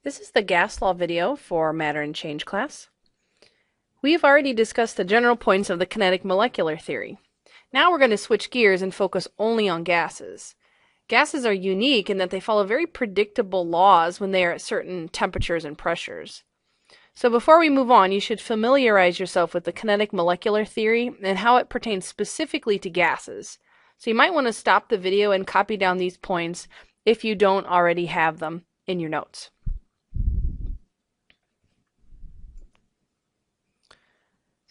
This is the gas law video for matter and change class. We have already discussed the general points of the kinetic molecular theory. Now we're going to switch gears and focus only on gases. Gases are unique in that they follow very predictable laws when they are at certain temperatures and pressures. So before we move on, you should familiarize yourself with the kinetic molecular theory and how it pertains specifically to gases. So you might want to stop the video and copy down these points if you don't already have them in your notes.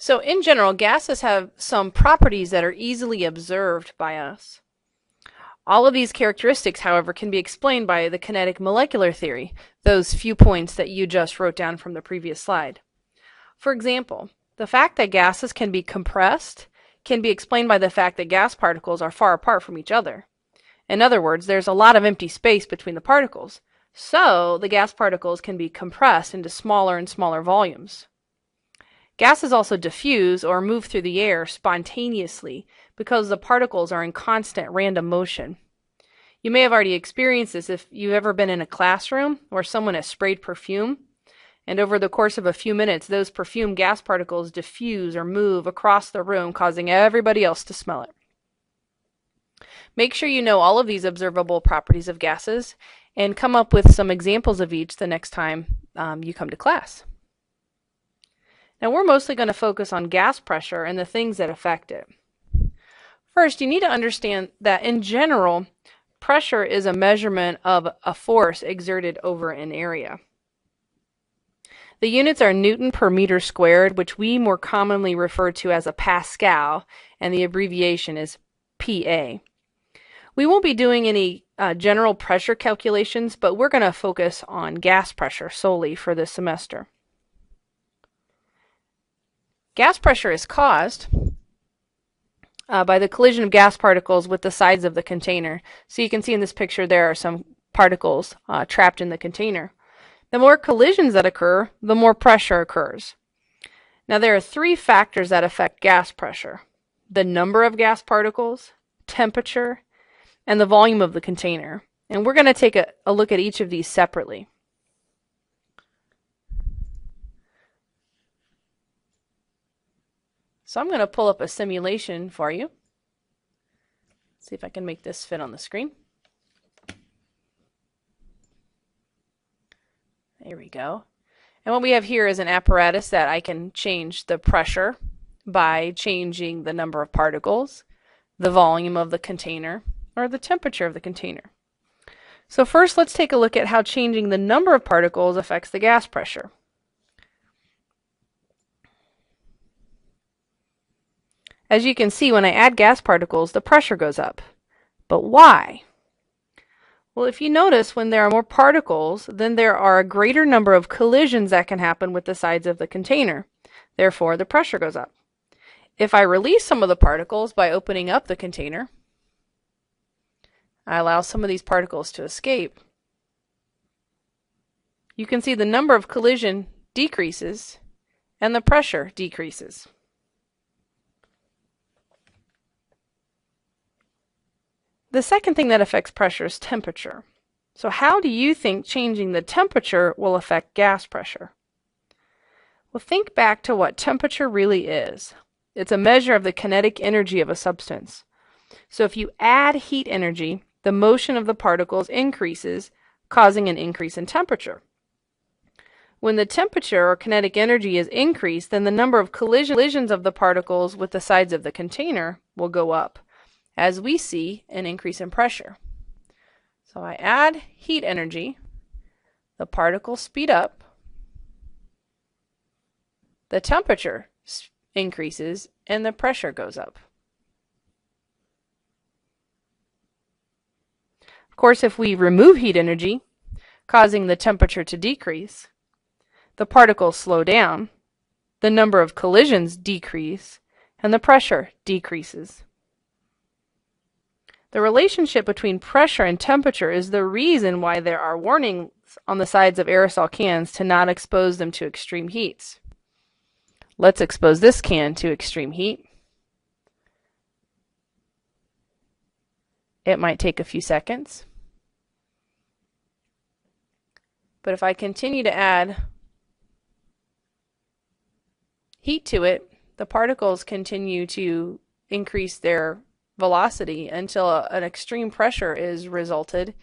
So in general, gases have some properties that are easily observed by us. All of these characteristics, however, can be explained by the kinetic molecular theory, those few points that you just wrote down from the previous slide. For example, the fact that gases can be compressed can be explained by the fact that gas particles are far apart from each other. In other words, there's a lot of empty space between the particles, so the gas particles can be compressed into smaller and smaller volumes. Gases also diffuse or move through the air spontaneously because the particles are in constant random motion. You may have already experienced this if you've ever been in a classroom where someone has sprayed perfume, and over the course of a few minutes, those perfume gas particles diffuse or move across the room, causing everybody else to smell it. Make sure you know all of these observable properties of gases and come up with some examples of each the next time you come to class. Now we're mostly going to focus on gas pressure and the things that affect it. First, you need to understand that in general, pressure is a measurement of a force exerted over an area. The units are Newton per meter squared, which we more commonly refer to as a Pascal, and the abbreviation is PA. We won't be doing any general pressure calculations, but we're going to focus on gas pressure solely for this semester. Gas pressure is caused by the collision of gas particles with the sides of the container. So you can see in this picture there are some particles trapped in the container. The more collisions that occur, the more pressure occurs. Now there are three factors that affect gas pressure: the number of gas particles, temperature, and the volume of the container. And we're going to take a look at each of these separately. So I'm going to pull up a simulation for you. See if I can make this fit on the screen. There we go. And what we have here is an apparatus that I can change the pressure by changing the number of particles, the volume of the container, or the temperature of the container. So first, let's take a look at how changing the number of particles affects the gas pressure. As you can see, when I add gas particles, the pressure goes up. But why? Well, if you notice, when there are more particles, then there are a greater number of collisions that can happen with the sides of the container. Therefore, the pressure goes up. If I release some of the particles by opening up the container, I allow some of these particles to escape. You can see the number of collision decreases and the pressure decreases. The second thing that affects pressure is temperature. So how do you think changing the temperature will affect gas pressure? Well, think back to what temperature really is. It's a measure of the kinetic energy of a substance. So if you add heat energy, the motion of the particles increases, causing an increase in temperature. When the temperature or kinetic energy is increased, then the number of collisions of the particles with the sides of the container will go up, as we see an increase in pressure. So I add heat energy, the particles speed up, the temperature increases, and the pressure goes up. Of course, if we remove heat energy, causing the temperature to decrease, the particles slow down, the number of collisions decrease, and the pressure decreases. The relationship between pressure and temperature is the reason why there are warnings on the sides of aerosol cans to not expose them to extreme heats. Let's expose this can to extreme heat. It might take a few seconds. But if I continue to add heat to it, the particles continue to increase their velocity until an extreme pressure is resulted,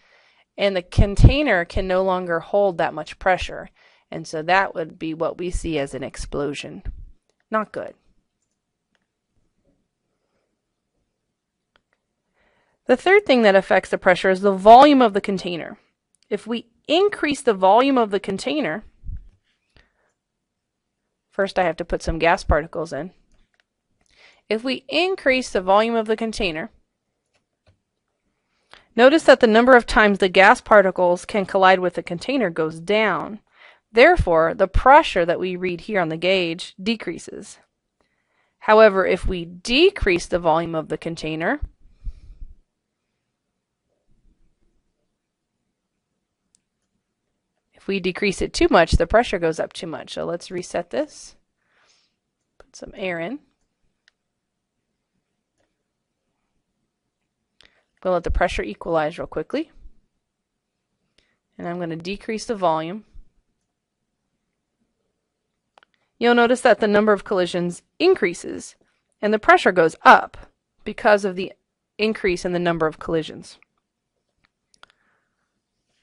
and the container can no longer hold that much pressure. And so that would be what we see as an explosion. Not good. The third thing that affects the pressure is the volume of the container. If we increase the volume of the container, first I have to put some gas particles in. If we increase the volume of the container, notice that the number of times the gas particles can collide with the container goes down. Therefore, the pressure that we read here on the gauge decreases. However, if we decrease the volume of the container, if we decrease it too much, the pressure goes up too much. So let's reset this. Put some air in. We'll let the pressure equalize real quickly. And I'm going to decrease the volume. You'll notice that the number of collisions increases and the pressure goes up because of the increase in the number of collisions.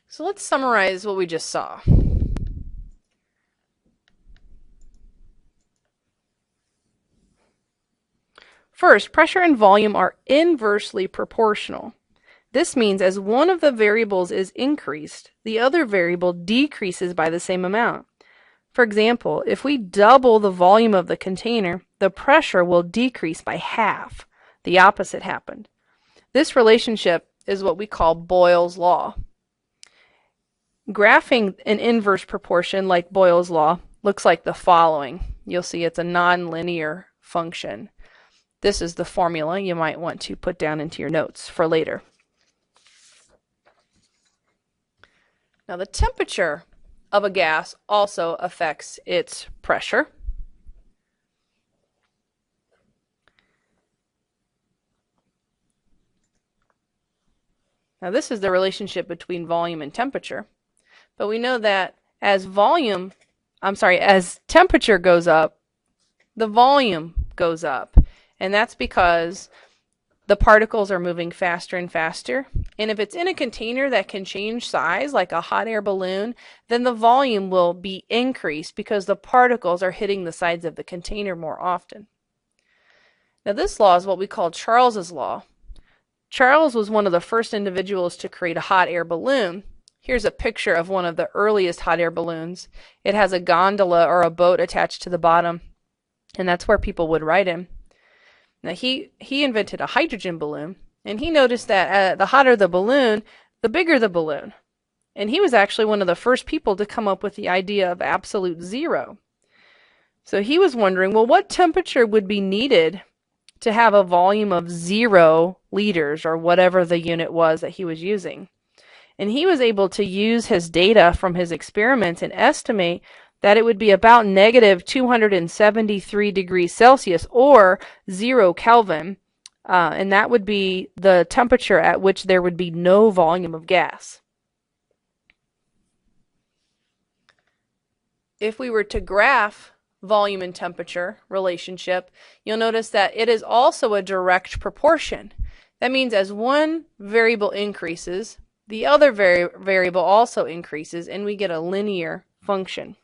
So let's summarize what we just saw. First, pressure and volume are inversely proportional. This means as one of the variables is increased, the other variable decreases by the same amount. For example, if we double the volume of the container, the pressure will decrease by half. The opposite happened. This relationship is what we call Boyle's law. Graphing an inverse proportion like Boyle's law looks like the following. You'll see it's a nonlinear function. This is the formula you might want to put down into your notes for later. Now the temperature of a gas also affects its pressure. Now this is the relationship between volume and temperature. But we know that as temperature goes up, the volume goes up. And that's because the particles are moving faster and faster. And if it's in a container that can change size, like a hot air balloon, then the volume will be increased because the particles are hitting the sides of the container more often. Now this law is what we call Charles's law. Charles was one of the first individuals to create a hot air balloon. Here's a picture of one of the earliest hot air balloons. It has a gondola or a boat attached to the bottom, and that's where people would ride in. Now he invented a hydrogen balloon, and he noticed that the hotter the balloon, the bigger the balloon. And he was actually one of the first people to come up with the idea of absolute zero. So he was wondering, well, what temperature would be needed to have a volume of 0 liters, or whatever the unit was that he was using. And he was able to use his data from his experiments and estimate that it would be about negative 273 degrees Celsius, or 0 Kelvin, and that would be the temperature at which there would be no volume of gas. If we were to graph volume and temperature relationship, you'll notice that it is also a direct proportion. That means as one variable increases, the other variable also increases, and we get a linear function.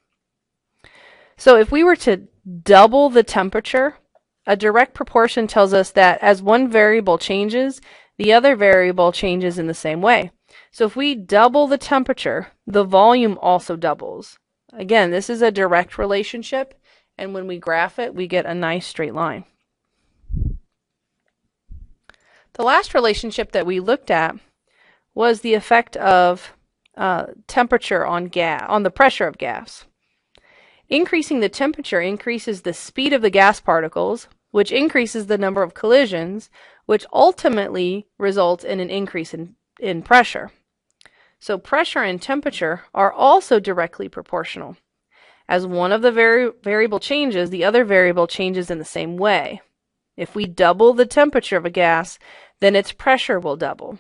So if we were to double the temperature, a direct proportion tells us that as one variable changes, the other variable changes in the same way. So if we double the temperature, the volume also doubles. Again, this is a direct relationship, and when we graph it, we get a nice straight line. The last relationship that we looked at was the effect of temperature on the pressure of gas. Increasing the temperature increases the speed of the gas particles, which increases the number of collisions, which ultimately results in an increase in pressure. So pressure and temperature are also directly proportional. As one of the variable changes, the other variable changes in the same way. If we double the temperature of a gas, then its pressure will double.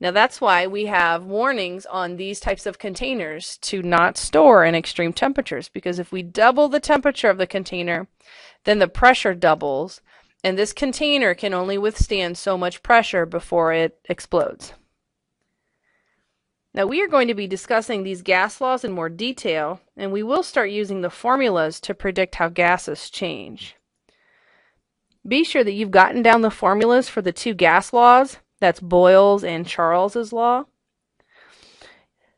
Now that's why we have warnings on these types of containers to not store in extreme temperatures, because if we double the temperature of the container, then the pressure doubles, and this container can only withstand so much pressure before it explodes. Now we are going to be discussing these gas laws in more detail, and we will start using the formulas to predict how gases change. Be sure that you've gotten down the formulas for the two gas laws. That's Boyle's and Charles's law.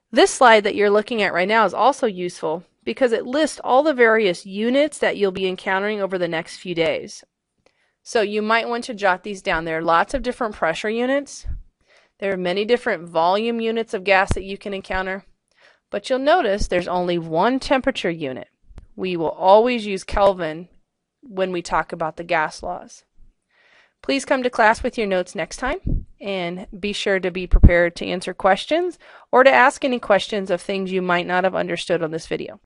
This slide that you're looking at right now is also useful because it lists all the various units that you'll be encountering over the next few days. So you might want to jot these down. There are lots of different pressure units. There are many different volume units of gas that you can encounter. But you'll notice there's only one temperature unit. We will always use Kelvin when we talk about the gas laws. Please come to class with your notes next time, and be sure to be prepared to answer questions or to ask any questions of things you might not have understood on this video.